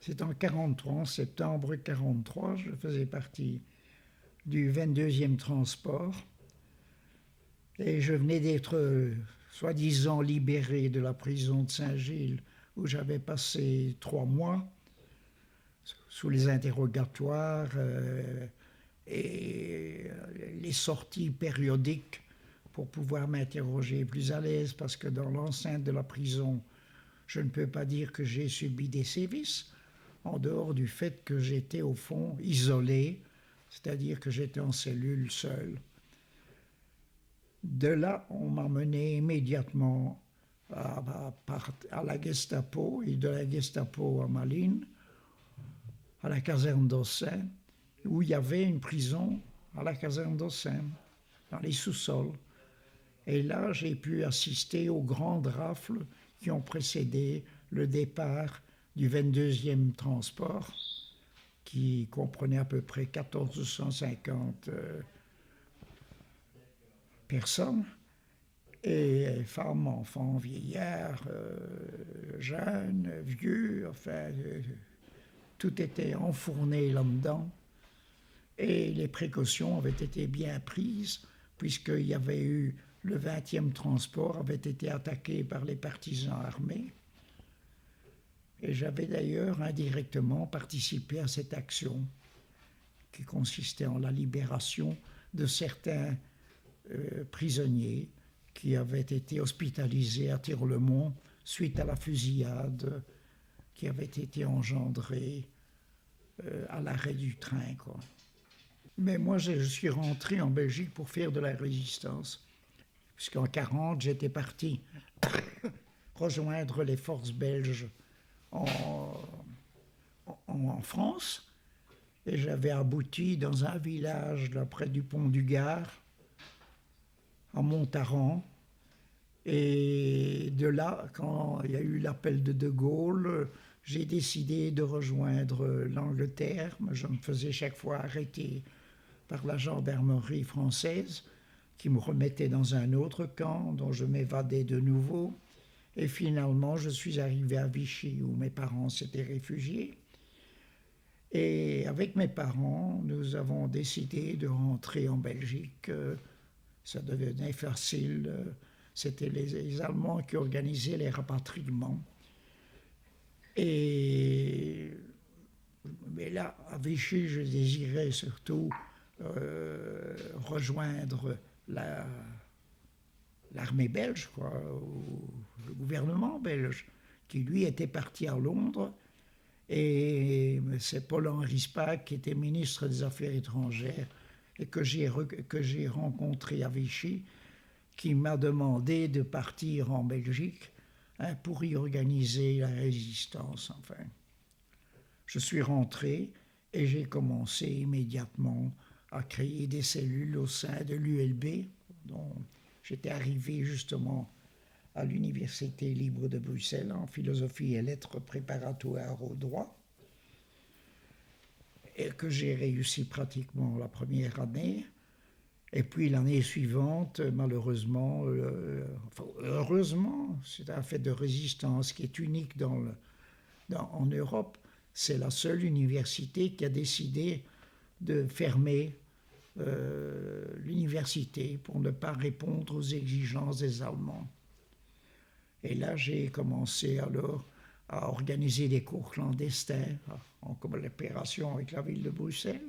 C'est en 43, en septembre 43, je faisais partie du 22e transport et je venais d'être soi-disant libéré de la prison de Saint-Gilles où j'avais passé 3 mois sous les interrogatoires et les sorties périodiques pour pouvoir m'interroger plus à l'aise parce que dans l'enceinte de la prison, je ne peux pas dire que j'ai subi des sévices, en dehors du fait que j'étais au fond isolé, c'est-à-dire que j'étais en cellule seul. De là, on m'a mené immédiatement à la Gestapo, et de la Gestapo à Malines, à la caserne d'Ossem, où il y avait une prison à la caserne d'Ossem, dans les sous-sols. Et là, j'ai pu assister aux grandes rafles qui ont précédé le départ du 22e transport, qui comprenait à peu près 1450 personnes, et femmes, enfants, vieillards, jeunes, vieux, enfin, tout était enfourné là-dedans. Et les précautions avaient été bien prises, puisqu'il y avait eu le 20e transport avait été attaqué par les partisans armés. Et j'avais d'ailleurs indirectement participé à cette action qui consistait en la libération de certains prisonniers qui avaient été hospitalisés à Tirlemont suite à la fusillade qui avait été engendrée à l'arrêt du train, quoi. Mais moi, je suis rentré en Belgique pour faire de la résistance. Puisqu'en 1940, j'étais parti rejoindre les forces belges en France. Et j'avais abouti dans un village là, près du pont du Gard, à Montaran. Et de là, quand il y a eu l'appel de Gaulle, j'ai décidé de rejoindre l'Angleterre. Je me faisais chaque fois arrêter par la gendarmerie française, qui me remettait dans un autre camp, dont je m'évadais de nouveau. Et finalement, je suis arrivé à Vichy, où mes parents s'étaient réfugiés. Et avec mes parents, nous avons décidé de rentrer en Belgique. Ça devenait facile. C'était les Allemands qui organisaient les rapatriements. Mais là, à Vichy, je désirais surtout rejoindre l'armée belge, quoi, le gouvernement belge, qui lui était parti à Londres. Et c'est Paul-Henri Spaak, qui était ministre des Affaires étrangères et que j'ai rencontré à Vichy, qui m'a demandé de partir en Belgique pour y organiser la résistance. Enfin, je suis rentré et j'ai commencé immédiatement à créer des cellules au sein de l'ULB, dont j'étais arrivé justement à l'Université libre de Bruxelles en philosophie et lettres préparatoires au droit, et que j'ai réussi pratiquement la première année. Et puis l'année suivante, malheureusement, heureusement, c'est un fait de résistance qui est unique en Europe. C'est la seule université qui a décidé de fermer l'université pour ne pas répondre aux exigences des Allemands. Et là, j'ai commencé alors à organiser des cours clandestins en coopération avec la ville de Bruxelles.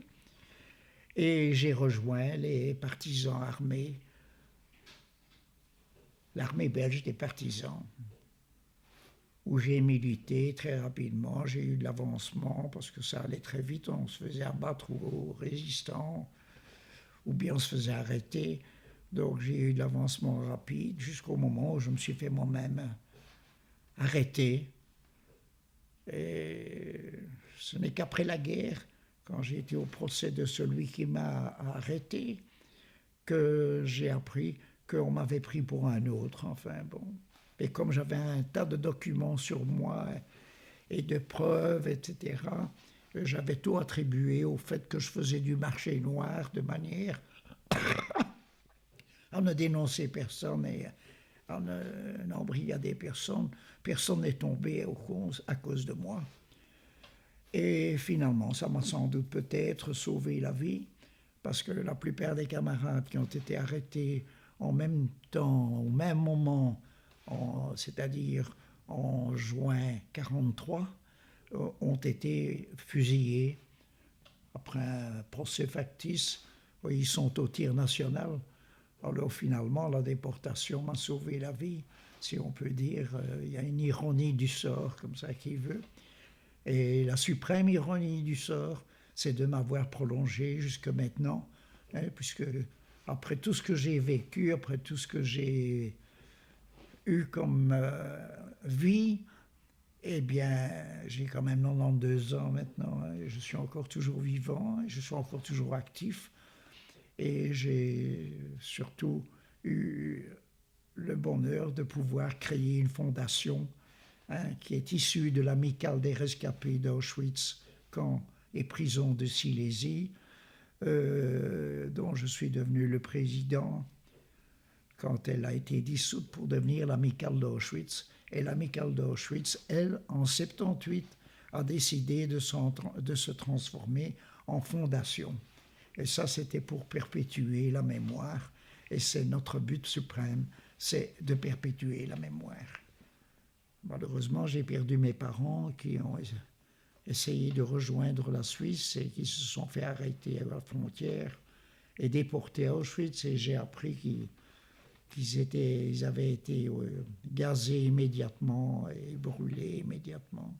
Et j'ai rejoint les partisans armés, l'armée belge des partisans, où j'ai milité très rapidement. J'ai eu de l'avancement parce que ça allait très vite. On se faisait abattre aux résistants ou bien on se faisait arrêter. Donc j'ai eu de l'avancement rapide jusqu'au moment où je me suis fait moi-même arrêter. Et ce n'est qu'après la guerre, quand j'ai été au procès de celui qui m'a arrêté, que j'ai appris qu'on m'avait pris pour un autre. Enfin bon. Et comme j'avais un tas de documents sur moi et de preuves, etc., j'avais tout attribué au fait que je faisais du marché noir de manière à ne dénoncer personne et à n'embrigader personne. Personne n'est tombé à cause de moi. Et finalement, ça m'a sans doute peut-être sauvé la vie, parce que la plupart des camarades qui ont été arrêtés en même temps, au même moment, c'est-à-dire en juin 1943, ont été fusillés après un procès factice. Ils sont au tir national. Alors finalement, la déportation m'a sauvé la vie, si on peut dire. Il y a une ironie du sort, comme ça, qui veut. Et la suprême ironie du sort, c'est de m'avoir prolongé jusque maintenant, hein, puisque après tout ce que j'ai vécu, après tout ce que j'ai eu comme vie, eh bien, j'ai quand même 92 ans maintenant, hein, et je suis encore toujours vivant, et je suis encore toujours actif, et j'ai surtout eu le bonheur de pouvoir créer une fondation, hein, qui est issue de l'amicale des rescapés d'Auschwitz, camp et prison de Silésie, dont je suis devenu le président quand elle a été dissoute pour devenir l'amicale d'Auschwitz. Et l'amicale d'Auschwitz, elle, en 78, a décidé de se transformer en fondation. Et ça, c'était pour perpétuer la mémoire. Et c'est notre but suprême, c'est de perpétuer la mémoire. Malheureusement, j'ai perdu mes parents qui ont essayé de rejoindre la Suisse et qui se sont fait arrêter à la frontière et déportés à Auschwitz. Et j'ai appris qu'ils avaient été gazés immédiatement et brûlés immédiatement.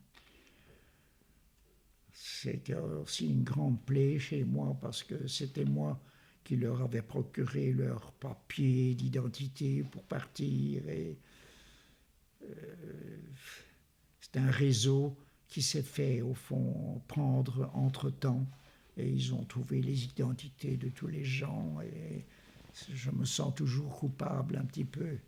C'était aussi une grande plaie chez moi parce que c'était moi qui leur avais procuré leurs papiers d'identité pour partir. Et c'est un réseau qui s'est fait, au fond, prendre entre-temps. Et ils ont trouvé les identités de tous les gens. Et je me sens toujours coupable un petit peu.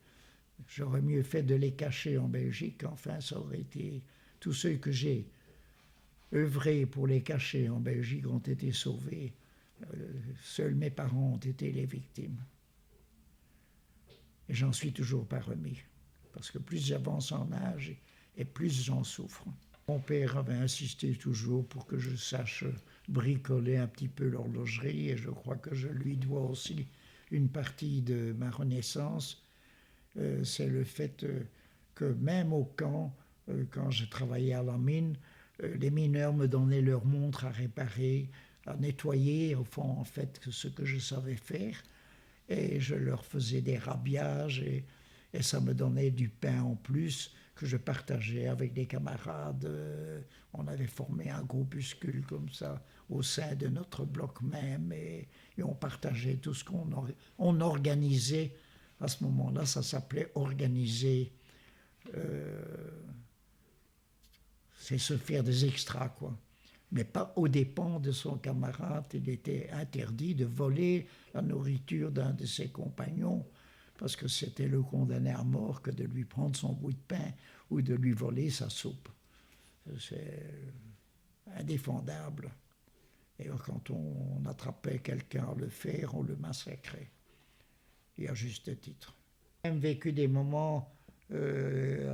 J'aurais mieux fait de les cacher en Belgique. Enfin, ça aurait été... Tous ceux que j'ai œuvré pour les cacher en Belgique ont été sauvés. Seuls mes parents ont été les victimes. Et j'en suis toujours pas remis. Parce que plus j'avance en âge et plus j'en souffre. Mon père avait insisté toujours pour que je sache bricoler un petit peu l'horlogerie et je crois que je lui dois aussi une partie de ma renaissance. C'est le fait que même au camp, quand je travaillais à la mine, les mineurs me donnaient leurs montres à réparer, à nettoyer, au fond, en fait, ce que je savais faire. Et je leur faisais des rhabillages et ça me donnait du pain en plus que je partageais avec des camarades. On avait formé un groupuscule comme ça au sein de notre bloc même et on partageait tout ce qu'on organisait. À ce moment-là, ça s'appelait organiser. C'est se faire des extras, quoi. Mais pas aux dépens de son camarade. Il était interdit de voler la nourriture d'un de ses compagnons parce que c'était le condamner à mort que de lui prendre son bout de pain ou de lui voler sa soupe. C'est indéfendable. Et quand on attrapait quelqu'un à le faire, on le massacrait. Et à juste titre. J'ai même vécu des moments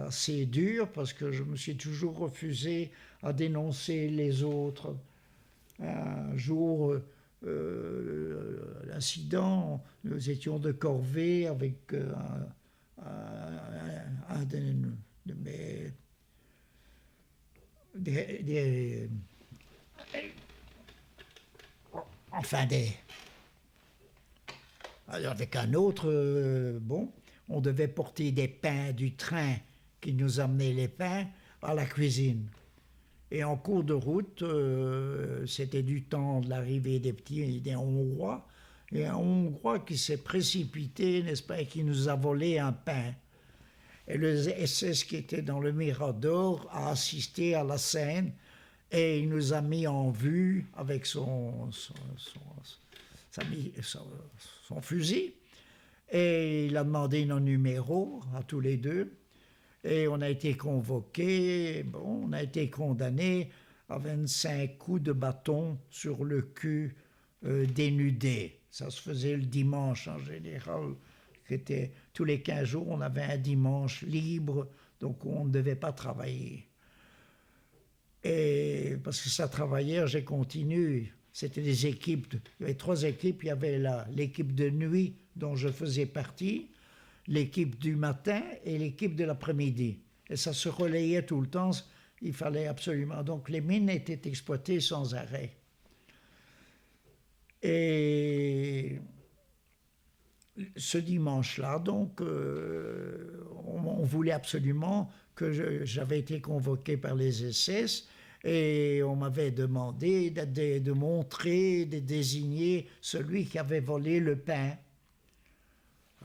assez durs parce que je me suis toujours refusé à dénoncer les autres. Un jour, l'incident, nous étions de corvée avec un de mes enfin avec un autre, on devait porter des pains du train qui nous amenait les pains à la cuisine. Et en cours de route, c'était du temps de l'arrivée des Hongrois, et un Hongrois qui s'est précipité, n'est-ce pas, et qui nous a volé un pain. Et le SS qui était dans le Mirador a assisté à la scène et il nous a mis en vue avec son fusil. Et il a demandé nos numéros à tous les deux. Et on a été convoqués, on a été condamnés à 25 coups de bâton sur le cul dénudé. Ça se faisait le dimanche en général. Tous les 15 jours, on avait un dimanche libre, donc on ne devait pas travailler. Et parce que ça travaillait, j'ai continué. C'était des équipes, il y avait 3 équipes. Il y avait l'équipe de nuit dont je faisais partie, l'équipe du matin et l'équipe de l'après-midi. Et ça se relayait tout le temps, il fallait absolument. Donc les mines étaient exploitées sans arrêt. Et ce dimanche-là, donc, on voulait absolument que j'avais été convoqué par les SS et on m'avait demandé de montrer, de désigner celui qui avait volé le pain.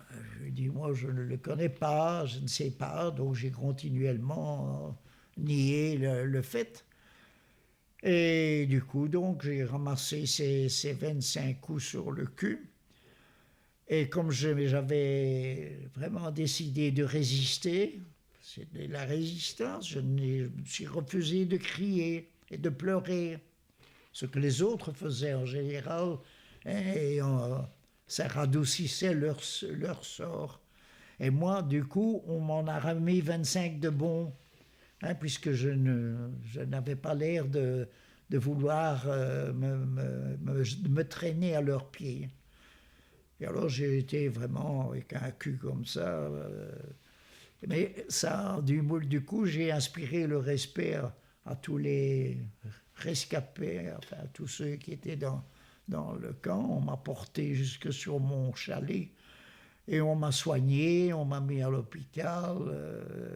Je lui ai dit, moi, je ne le connais pas, je ne sais pas, donc j'ai continuellement nié le fait. Et du coup, donc, j'ai ramassé ces 25 coups sur le cul. Et comme j'avais vraiment décidé de résister, c'était la résistance, je me suis refusé de crier et de pleurer. Ce que les autres faisaient en général, et ça radoucissait leur sort. Et moi, du coup, on m'en a remis 25 de bons, puisque je n'avais pas l'air de vouloir me traîner à leurs pieds. Et alors j'ai été vraiment avec un cul comme ça. Mais ça, du coup, j'ai inspiré le respect à tous les rescapés, enfin à tous ceux qui étaient dans le camp. On m'a porté jusque sur mon chalet et on m'a soigné, on m'a mis à l'hôpital,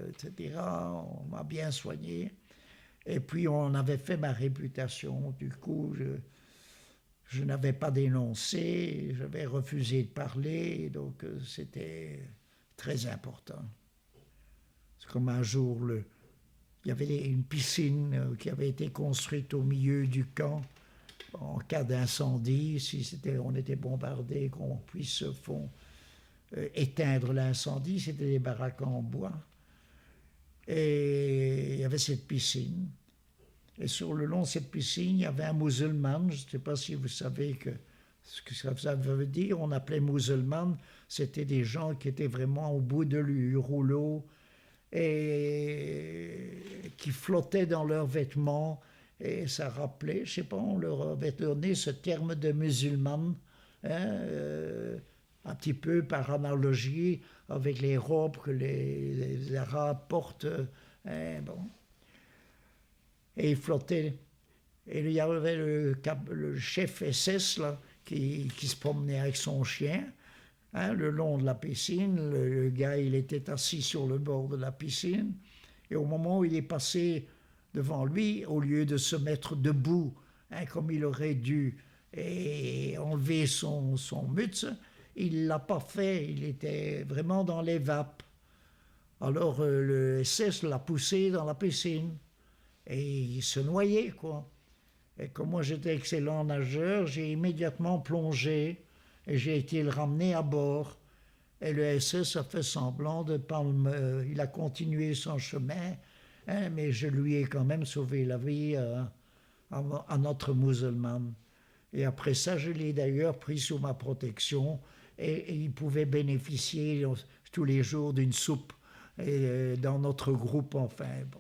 etc. On m'a bien soigné. Et puis on avait fait ma réputation. Du coup, je n'avais pas dénoncé, j'avais refusé de parler, donc c'était très important. C'est comme un jour, il y avait une piscine qui avait été construite au milieu du camp en cas d'incendie, si on était bombardé, qu'on puisse éteindre l'incendie. C'était des baraques en bois. Et il y avait cette piscine. Et sur le long de cette piscine, il y avait un musulman. Je ne sais pas si vous savez ce que ça veut dire. On appelait musulman, c'était des gens qui étaient vraiment au bout de leur rouleau et qui flottaient dans leurs vêtements. Et ça rappelait, je ne sais pas, on leur avait donné ce terme de musulman, un petit peu par analogie avec les robes que les Arabes portent. Bon. Et il flottait. Et il y avait le chef SS là, qui se promenait avec son chien le long de la piscine. Le gars, il était assis sur le bord de la piscine. Et au moment où il est passé devant lui, au lieu de se mettre debout, comme il aurait dû, et enlever son mutz, il ne l'a pas fait. Il était vraiment dans les vapes. Alors le SS l'a poussé dans la piscine. Et il se noyait, quoi. Et comme moi j'étais excellent nageur, j'ai immédiatement plongé et j'ai été le ramener à bord. Et le SS a fait semblant de pas il a continué son chemin, mais je lui ai quand même sauvé la vie à notre musulman. Et après ça, je l'ai d'ailleurs pris sous ma protection et il pouvait bénéficier tous les jours d'une soupe dans notre groupe, enfin. Bon.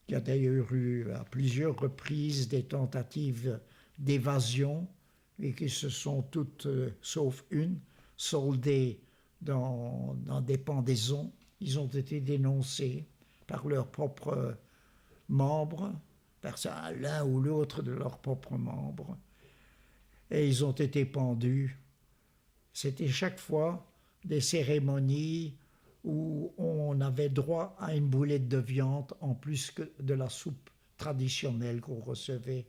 Il y a d'ailleurs eu à plusieurs reprises des tentatives d'évasion et qui se sont toutes, sauf une, soldées dans des pendaisons. Ils ont été dénoncés par leurs propres membres, par l'un ou l'autre de leurs propres membres. Et ils ont été pendus. C'était chaque fois des cérémonies où on avait droit à une boulette de viande en plus que de la soupe traditionnelle qu'on recevait,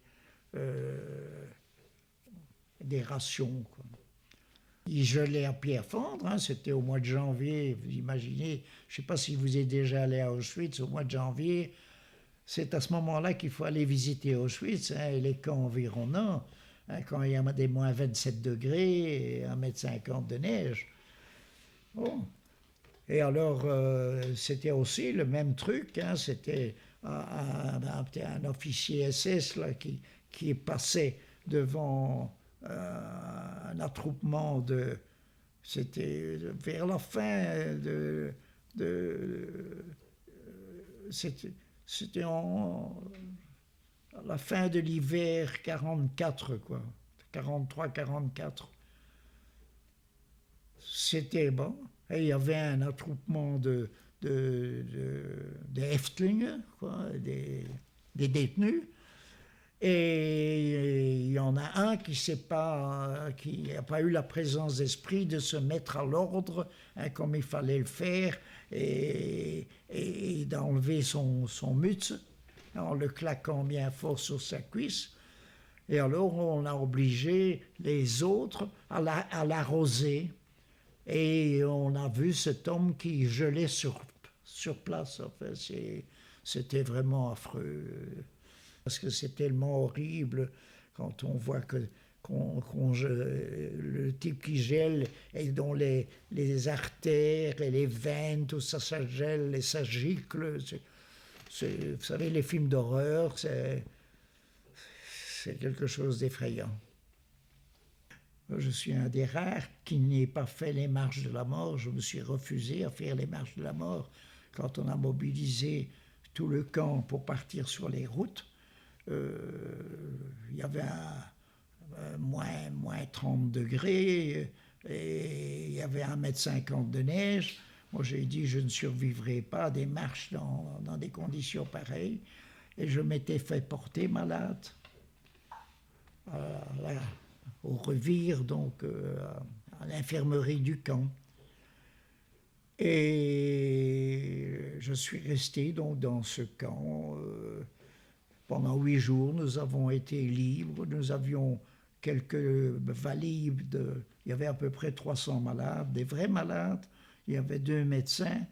des rations, quoi. Ils gelaient à pierre fendre, c'était au mois de janvier, vous imaginez, je ne sais pas si vous êtes déjà allé à Auschwitz, au mois de janvier, c'est à ce moment-là qu'il faut aller visiter Auschwitz, et les camps environnants, quand il y a des moins 27 degrés et 1,50 m de neige. Bon. Et alors, c'était aussi le même truc, c'était un officier SS là, qui passait devant un attroupement c'était vers la fin c'était à la fin de l'hiver 44, quoi. 43-44. C'était bon. Et il y avait un attroupement de Häftlinge, quoi, des détenus. Et il y en a un qui n'a pas eu la présence d'esprit de se mettre à l'ordre, hein, comme il fallait le faire, et d'enlever son mutz en le claquant bien fort sur sa cuisse. Et alors on a obligé les autres à l'arroser. Et on a vu cet homme qui gelait sur place. Enfin, c'était vraiment affreux. Parce que c'est tellement horrible quand on voit que le type qui gèle et dont les artères et les veines, tout ça, ça gèle et ça gicle. Vous savez, les films d'horreur, c'est quelque chose d'effrayant. Je suis un des rares qui n'ait pas fait les marches de la mort. Je me suis refusé à faire les marches de la mort. Quand on a mobilisé tout le camp pour partir sur les routes, il y avait moins 30 degrés et il y avait 1,50 m de neige. Moi, j'ai dit je ne survivrai pas à des marches dans des conditions pareilles. Et je m'étais fait porter malade au Revire, donc à l'infirmerie du camp. Et je suis resté donc dans ce camp pendant 8 jours. Nous avons été libres, nous avions quelques valides, il y avait à peu près 300 malades, des vrais malades, il y avait 2 médecins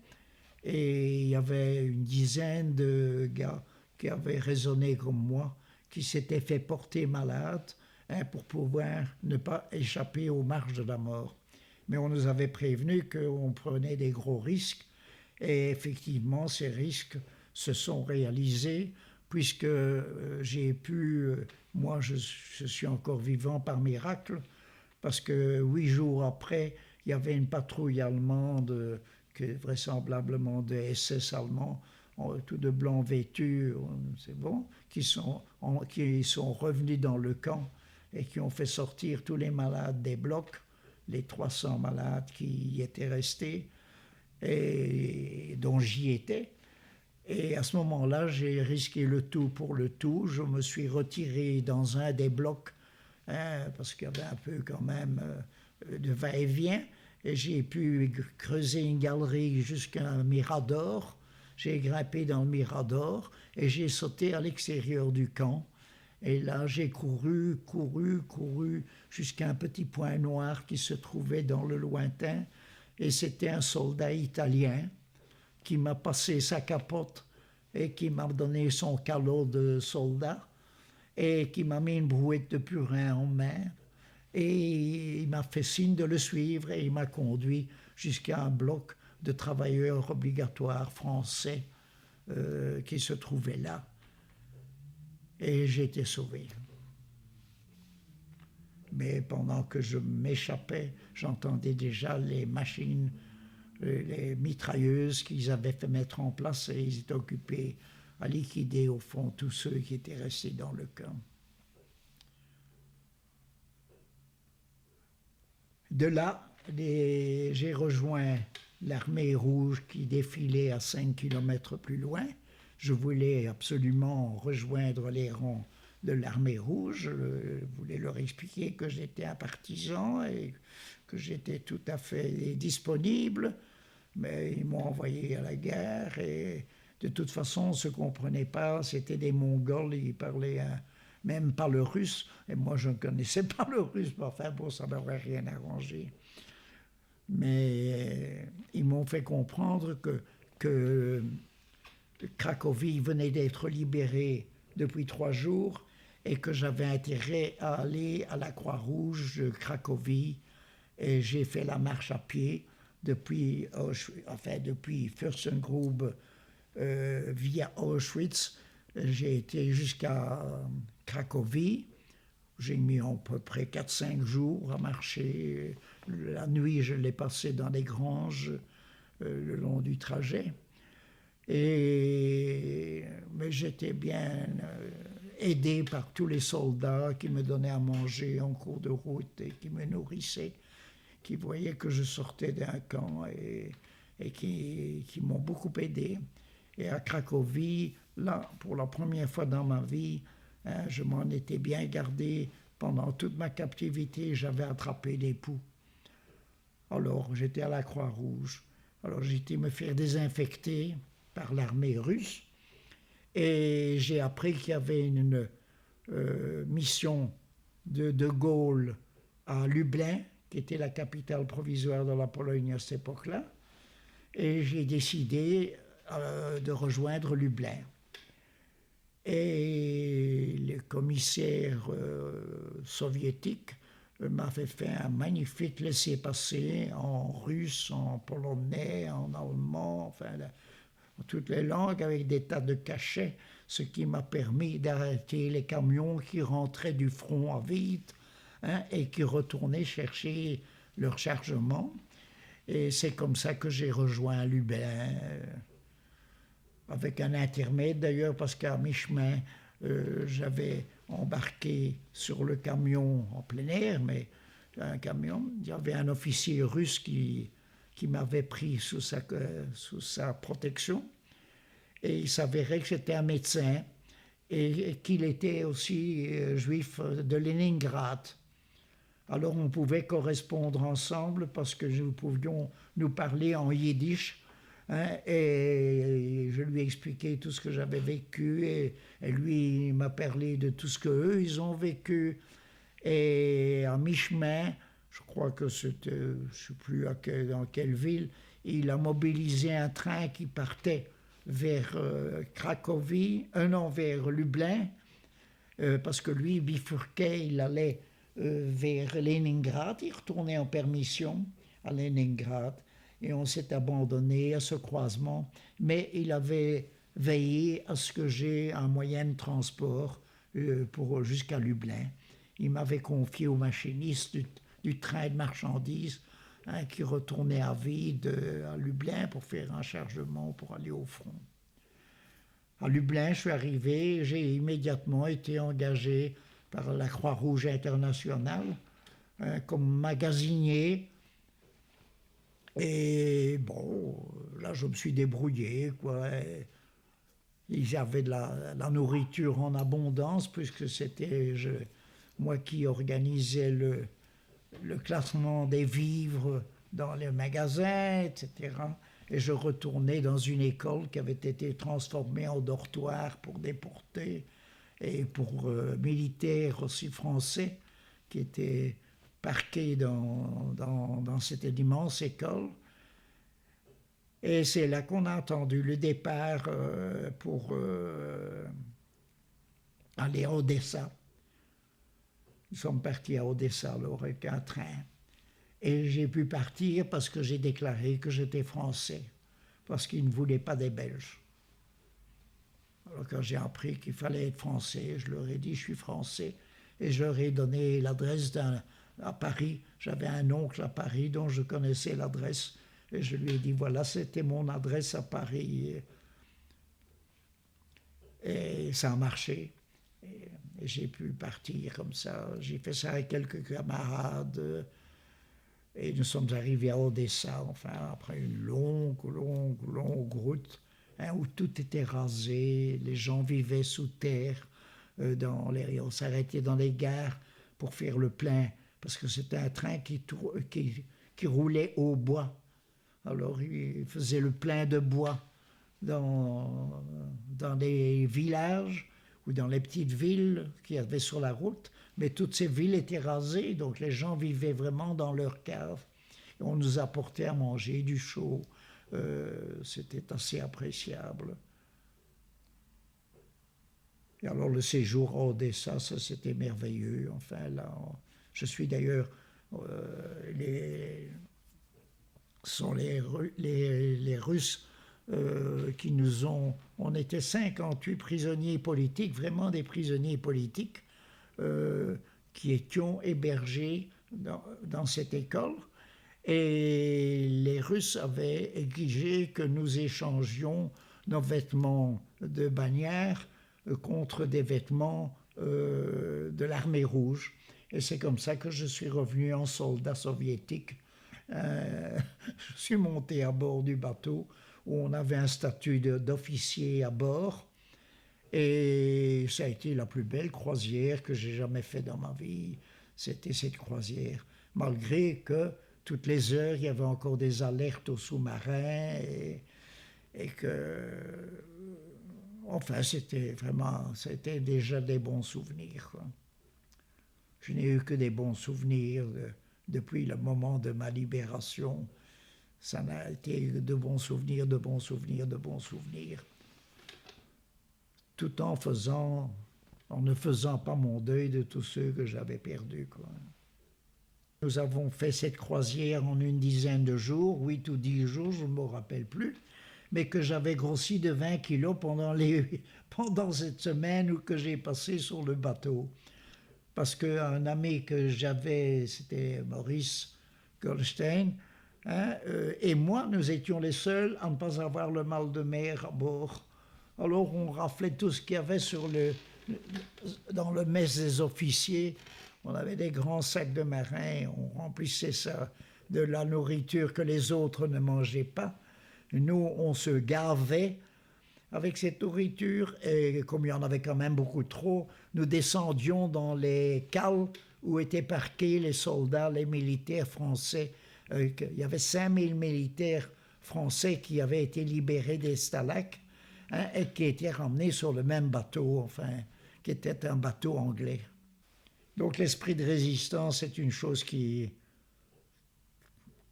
et il y avait une dizaine de gars qui avaient raisonné comme moi, qui s'étaient fait porter malades, hein, pour pouvoir ne pas échapper aux marches de la mort. Mais on nous avait prévenu qu'on prenait des gros risques, et effectivement, ces risques se sont réalisés, puisque j'ai pu, moi je suis encore vivant par miracle, parce que 8 jours après, il y avait une patrouille allemande, vraisemblablement de SS allemands, tout de blanc vêtus, c'est bon, qui sont revenus dans le camp et qui ont fait sortir tous les malades des blocs, les 300 malades qui y étaient restés, et dont j'y étais. Et à ce moment-là, j'ai risqué le tout pour le tout. Je me suis retiré dans un des blocs, hein, parce qu'il y avait un peu quand même de va-et-vient, et j'ai pu creuser une galerie jusqu'à un mirador. J'ai grimpé dans le mirador et j'ai sauté à l'extérieur du camp. Et là, j'ai couru jusqu'à un petit point noir qui se trouvait dans le lointain. Et c'était un soldat italien qui m'a passé sa capote et qui m'a donné son calot de soldat et qui m'a mis une brouette de purin en main. Et il m'a fait signe de le suivre et il m'a conduit jusqu'à un bloc de travailleurs obligatoires français qui se trouvait là. Et j'ai été sauvé. Mais pendant que je m'échappais, j'entendais déjà les machines, les mitrailleuses qu'ils avaient fait mettre en place, et ils étaient occupés à liquider au fond tous ceux qui étaient restés dans le camp. De là, j'ai rejoint l'armée rouge qui défilait à 5 km plus loin. Je voulais absolument rejoindre les rangs de l'armée rouge. Je voulais leur expliquer que j'étais un partisan et que j'étais tout à fait disponible. Mais ils m'ont envoyé à la guerre et de toute façon, on ne se comprenait pas. C'était des Mongols, ils parlaient même pas le russe. Et moi, je ne connaissais pas le russe. Mais enfin, bon, ça n'aurait rien arrangé. Mais ils m'ont fait comprendre que Cracovie venait d'être libérée depuis 3 jours et que j'avais intérêt à aller à la Croix-Rouge de Cracovie. Et j'ai fait la marche à pied depuis Fürstengrube via Auschwitz. J'ai été jusqu'à Cracovie. J'ai mis à peu près 4-5 jours à marcher. La nuit, je l'ai passé dans les granges le long du trajet. Mais j'étais bien aidé par tous les soldats qui me donnaient à manger en cours de route et qui me nourrissaient, qui voyaient que je sortais d'un camp et qui m'ont beaucoup aidé. Et à Cracovie, là, pour la première fois dans ma vie, hein, je m'en étais bien gardé. Pendant toute ma captivité, j'avais attrapé des poux. Alors, j'étais à la Croix-Rouge. Alors, j'ai été me faire désinfecter par l'armée russe. Et j'ai appris qu'il y avait une mission de Gaulle à Lublin, qui était la capitale provisoire de la Pologne à cette époque-là. Et j'ai décidé de rejoindre Lublin. Et le commissaire soviétique m'avait fait un magnifique laissez-passer en russe, en polonais, en allemand, enfin toutes les langues avec des tas de cachets, ce qui m'a permis d'arrêter les camions qui rentraient du front à vide, hein, et qui retournaient chercher leur chargement. Et c'est comme ça que j'ai rejoint Lublin, avec un intermède d'ailleurs, parce qu'à mi-chemin, j'avais embarqué sur le camion en plein air, mais un camion, il y avait un officier russe qui m'avait pris sous sa protection. Et il s'avérait que j'étais un médecin et qu'il était aussi juif de Leningrad. Alors on pouvait correspondre ensemble parce que nous pouvions nous parler en yiddish, hein, et je lui expliquais tout ce que j'avais vécu et lui il m'a parlé de tout ce qu'eux ils ont vécu. Et à mi-chemin, je crois que c'était, je ne sais plus dans quelle ville, il a mobilisé un train qui partait vers Cracovie, vers Lublin, parce que lui bifurquait, il allait vers Leningrad, il retournait en permission à Leningrad, et on s'est abandonné à ce croisement, mais il avait veillé à ce que j'ai un moyen de transport jusqu'à Lublin. Il m'avait confié au machiniste du train de marchandises, hein, qui retournait à vide à Lublin pour faire un chargement pour aller au front. À Lublin, je suis arrivé, j'ai immédiatement été engagé par la Croix-Rouge internationale, hein, comme magasinier. Et bon, là, je me suis débrouillé, quoi. Ils avaient de la nourriture en abondance, puisque c'était moi qui organisais le classement des vivres dans les magasins, etc. Et je retournais dans une école qui avait été transformée en dortoir pour déportés et pour militaires aussi français qui étaient parqués dans cette immense école. Et c'est là qu'on a entendu le départ pour aller à Odessa. Nous sommes partis à Odessa alors avec un train. Et j'ai pu partir parce que j'ai déclaré que j'étais français, parce qu'ils ne voulaient pas des Belges. Alors quand j'ai appris qu'il fallait être français, je leur ai dit je suis français, et je leur ai donné l'adresse à Paris. J'avais un oncle à Paris dont je connaissais l'adresse, et je lui ai dit voilà, c'était mon adresse à Paris. Et ça a marché. Et j'ai pu partir comme ça. J'ai fait ça avec quelques camarades. Et nous sommes arrivés à Odessa, enfin, après une longue route, hein, où tout était rasé, les gens vivaient sous terre, on s'arrêtait dans les gares pour faire le plein, parce que c'était un train qui roulait au bois. Alors, il faisait le plein de bois dans les villages ou dans les petites villes qu'il y avait sur la route, mais toutes ces villes étaient rasées, donc les gens vivaient vraiment dans leur cave. Et on nous apportait à manger du chaud, c'était assez appréciable. Et alors le séjour à Odessa, ça c'était merveilleux. Enfin là, je suis d'ailleurs, sont les Russes qui nous ont... On était 58 prisonniers politiques, vraiment des prisonniers politiques, qui étions hébergés dans cette école. Et les Russes avaient exigé que nous échangions nos vêtements de bagnard contre des vêtements de l'armée rouge. Et c'est comme ça que je suis revenu en soldat soviétique. Je suis monté à bord du bateau où on avait un statut d'officier à bord. Et ça a été la plus belle croisière que j'ai jamais faite dans ma vie. C'était cette croisière. Malgré que toutes les heures, il y avait encore des alertes aux sous-marins et que... Enfin, c'était déjà des bons souvenirs, quoi. Je n'ai eu que des bons souvenirs depuis le moment de ma libération. Ça n'a été de bons souvenirs, de bons souvenirs, de bons souvenirs. Tout en ne faisant pas mon deuil de tous ceux que j'avais perdus, quoi. Nous avons fait cette croisière en une dizaine de jours, 8 ou 10 jours, je ne me rappelle plus, mais que j'avais grossi de 20 kilos pendant cette semaine que j'ai passé sur le bateau. Parce qu'un ami que j'avais, c'était Maurice Goldstein, hein, et moi, nous étions les seuls à ne pas avoir le mal de mer à bord. Alors on raflait tout ce qu'il y avait dans le mess des officiers. On avait des grands sacs de marins, on remplissait ça de la nourriture que les autres ne mangeaient pas. Nous, on se gavait avec cette nourriture, et comme il y en avait quand même beaucoup trop, nous descendions dans les cales où étaient parqués les soldats, les militaires français. Il y avait 5000 militaires français qui avaient été libérés des Stalacs, hein, et qui étaient ramenés sur le même bateau, enfin, qui était un bateau anglais. Donc l'esprit de résistance est une chose qui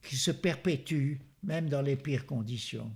se perpétue, même dans les pires conditions.